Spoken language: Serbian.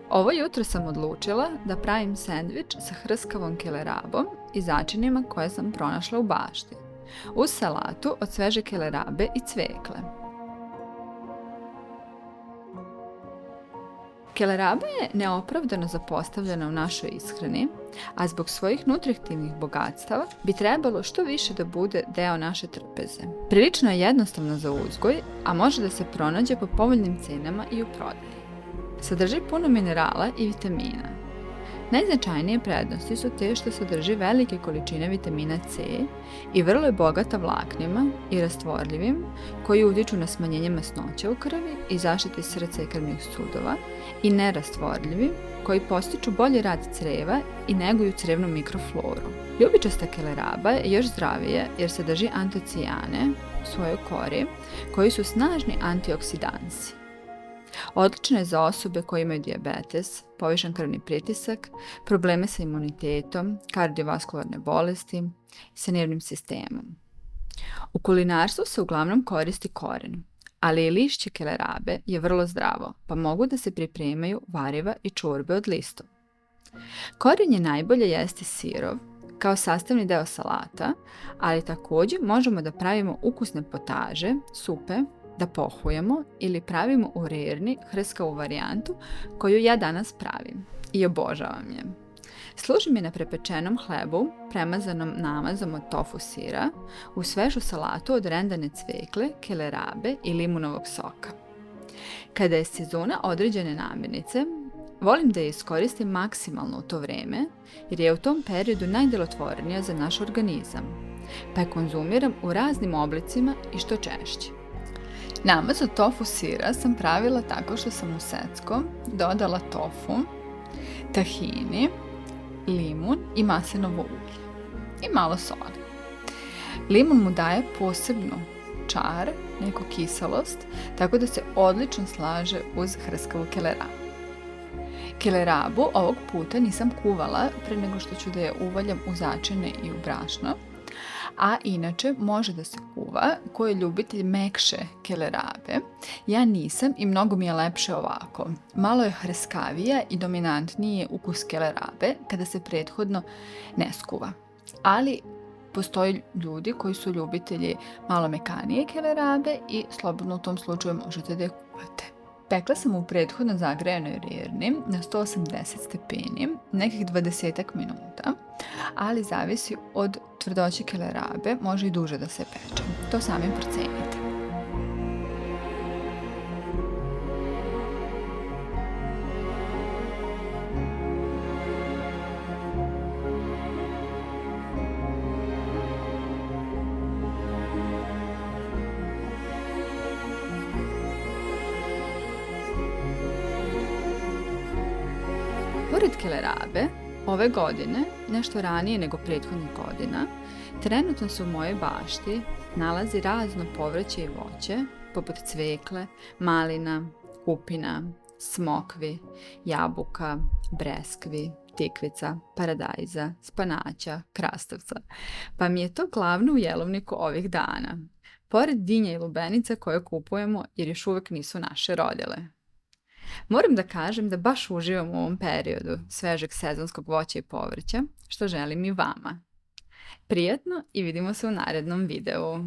Ovo jutro sam odlučila da pravim sendvič sa hrskavom kelerabom i začinima koje sam pronašla u bašti, uz salatu od sveže kelerabe i cvekle. Keleraba je neopravdano zapostavljena u našoj ishrani, a zbog svojih nutritivnih bogatstava bi trebalo što više da bude deo naše trpeze. Prilično je jednostavno za uzgoj, a može da se pronađe po povoljnim cenama i u prodaji. Sadrži puno minerala i vitamina. Najznačajnije prednosti su te što sadrži velike količine vitamina C i vrlo je bogata vlaknima i rastvorljivim koji utiču na smanjenje masnoća u krvi i zaštiti srca i krvnih sudova i nerastvorljivim koji postiču bolji rad creva i neguju crevnu mikrofloru. Ljubičasta keleraba je još zdravije jer sadrži antocijane u svojoj kori koji su snažni antioksidansi. Odlična je za osobe koje imaju dijabetes, povišen krvni pritisak, probleme sa imunitetom, kardiovaskularne bolesti i sa nervnim sistemom. U kulinarstvu se uglavnom koristi koren, ali i lišće kelerabe je vrlo zdravo, pa mogu da se pripremaju variva i čorbe od listova. Koren je najbolje jesti sirov, kao sastavni deo salata, ali također možemo da pravimo ukusne potaže, supe, da pohujemo ili pravimo u rerni hrskavu varijantu koju ja danas pravim i obožavam je. Služi mi na prepečenom hlebu premazanom namazom od tofu sira u svežu salatu od rendane cvekle, kelerabe i limunovog soka. Kada je sezona određene namirnice, volim da je iskoristim maksimalno u to vreme jer je u tom periodu najdelotvornija za naš organizam, pa je konzumiram u raznim oblicima i što češće. Namaz od tofu sira sam pravila tako što sam u secko dodala tofu, tahini, limun i maslinovo ulje i malo soli. Limun mu daje posebnu čar, neku kiselost, tako da se odlično slaže uz hrskavu kelerabu. Kelerabu ovog puta nisam kuvala pre nego što ću da je uvaljam u začine i u brašno, a inače može da se kuva ko je ljubitelj mekše kelerabe. Ja nisam i mnogo mi je lepše ovako. Malo je hrskavija i dominantniji je ukus kelerabe kada se prethodno ne skuva. Ali postoji ljudi koji su ljubitelji malo mekanije kelerabe i slobodno u tom slučaju možete da je kuvate. Pekla sam u prethodno zagrejanoj rerni na 180 stepeni, nekih 20 minuta, ali zavisi od tvrdoće kelerabe, može i duže da se peče. To sami procenite. Pored kelerabe, ove godine, nešto ranije nego prethodnih godina, trenutno se u mojoj bašti nalazi razno povrće i voće, poput cvekle, malina, kupina, smokvi, jabuka, breskvi, tikvica, paradajza, spanaća, krastavca. Pa mi je to glavno u jelovniku ovih dana, pored dinja i lubenica koje kupujemo jer još uvijek nisu naše rodile. Moram da kažem da baš uživam u ovom periodu svežeg sezonskog voća i povrća, što želim i vama. Prijatno i vidimo se u narednom videu.